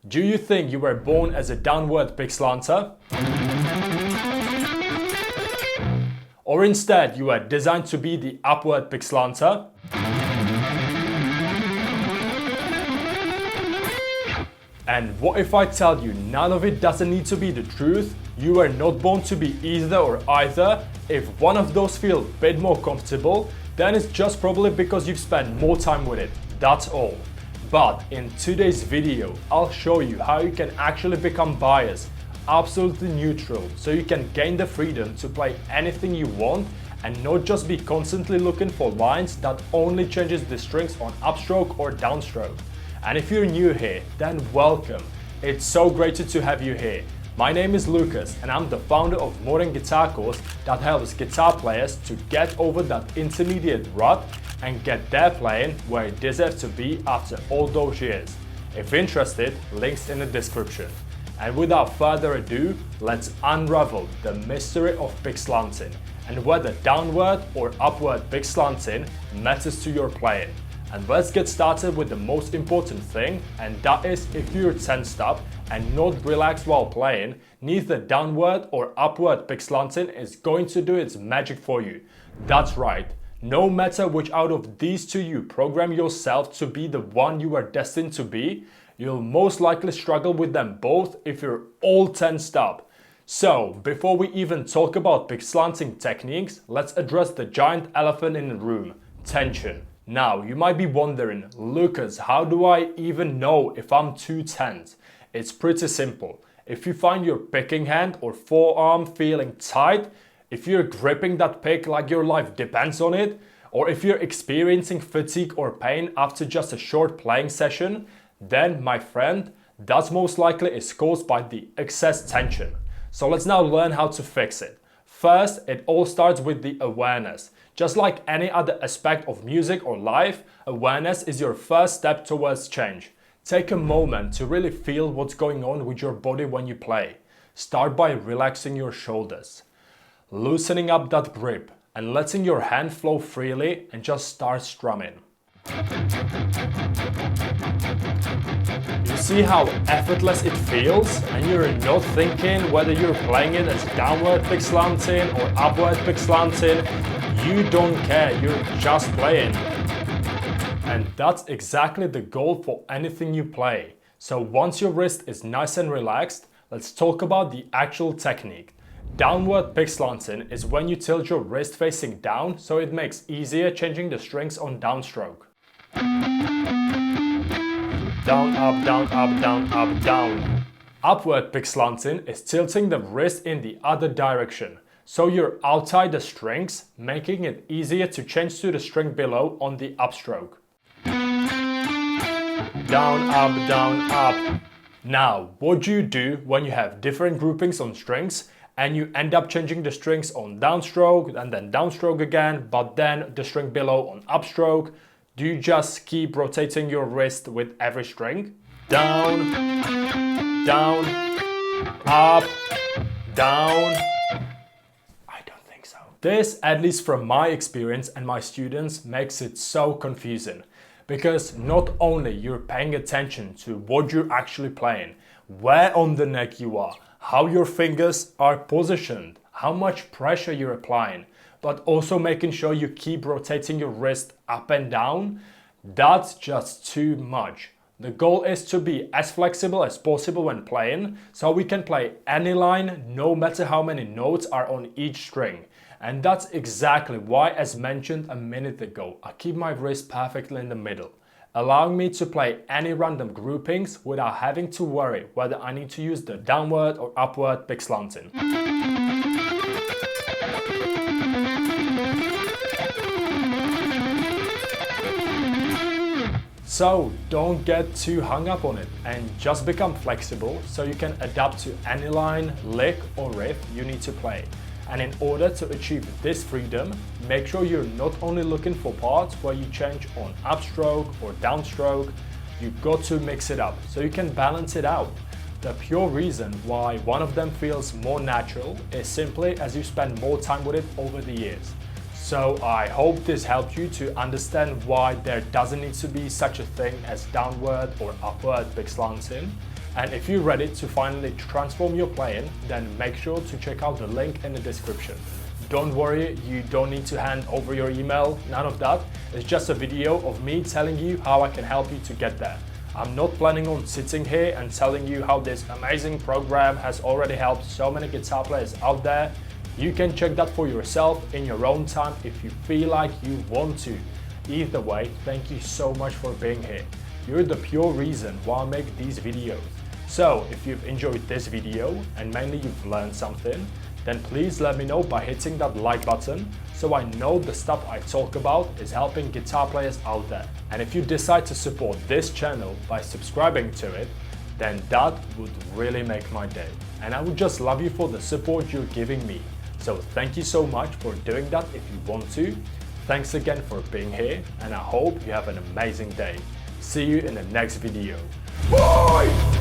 Do you think you were born as a downward pickslanter? Or instead you were designed to be the upward pickslanter? And what if I tell you none of it doesn't need to be the truth? You were not born to be either or either. If one of those feels a bit more comfortable, then it's just probably because you've spent more time with it. That's all. But in today's video, I'll show you how you can actually become biased, absolutely neutral, so you can gain the freedom to play anything you want and not just be constantly looking for lines that only changes the strings on upstroke or downstroke. And if you're new here, then welcome. It's so great to have you here. My name is Lukas and I'm the founder of Modern Guitar Course that helps guitar players to get over that intermediate rut and get their playing where it deserves to be after all those years. If interested, links in the description. And without further ado, let's unravel the mystery of pickslanting and whether downward or upward pickslanting matters to your playing. And let's get started with the most important thing, and that is if you're tensed up and not relaxed while playing, neither downward or upward pickslanting is going to do its magic for you. That's right, no matter which out of these two you program yourself to be the one you are destined to be, you'll most likely struggle with them both if you're all tensed up. So, before we even talk about pickslanting techniques, let's address the giant elephant in the room, tension. Now, you might be wondering, Lukas, how do I even know if I'm too tense? It's pretty simple. If you find your picking hand or forearm feeling tight, if you're gripping that pick like your life depends on it, or if you're experiencing fatigue or pain after just a short playing session, then, my friend, that's most likely is caused by the excess tension. So let's now learn how to fix it. First, it all starts with the awareness. Just like any other aspect of music or life, awareness is your first step towards change. Take a moment to really feel what's going on with your body when you play. Start by relaxing your shoulders, loosening up that grip, and letting your hand flow freely and just start strumming. You see how effortless it feels, and you're not thinking whether you're playing it as downward pickslanting or upward pickslanting. You don't care, you're just playing. And that's exactly the goal for anything you play. So once your wrist is nice and relaxed, let's talk about the actual technique. Downward pickslanting is when you tilt your wrist facing down so it makes easier changing the strings on downstroke. Down, up, down, up, down, up, down. Upward pickslanting is tilting the wrist in the other direction. So you're outside the strings, making it easier to change to the string below on the upstroke. Down, up. Now, what do you do when you have different groupings on strings and you end up changing the strings on downstroke and then downstroke again, but then the string below on upstroke? Do you just keep rotating your wrist with every string? Down, up, down. This, at least from my experience and my students, makes it so confusing. Because not only you're paying attention to what you're actually playing, where on the neck you are, how your fingers are positioned, how much pressure you're applying, but also making sure you keep rotating your wrist up and down, that's just too much. The goal is to be as flexible as possible when playing, so we can play any line no matter how many notes are on each string. And that's exactly why, as mentioned a minute ago, I keep my wrist perfectly in the middle, allowing me to play any random groupings without having to worry whether I need to use the downward or upward pickslanting. So don't get too hung up on it and just become flexible so you can adapt to any line, lick or riff you need to play. And in order to achieve this freedom, make sure you're not only looking for parts where you change on upstroke or downstroke, you've got to mix it up so you can balance it out. The pure reason why one of them feels more natural is simply as you spend more time with it over the years. So I hope this helped you to understand why there doesn't need to be such a thing as downward or upward pickslanting. And if you're ready to finally transform your playing, then make sure to check out the link in the description. Don't worry, you don't need to hand over your email, none of that. It's just a video of me telling you how I can help you to get there. I'm not planning on sitting here and telling you how this amazing program has already helped so many guitar players out there. You can check that for yourself in your own time if you feel like you want to. Either way, thank you so much for being here. You're the pure reason why I make these videos. So if you've enjoyed this video and mainly you've learned something, then please let me know by hitting that like button so I know the stuff I talk about is helping guitar players out there. And if you decide to support this channel by subscribing to it, then that would really make my day. And I would just love you for the support you're giving me. So thank you so much for doing that if you want to. Thanks again for being here, and I hope you have an amazing day. See you in the next video. Bye!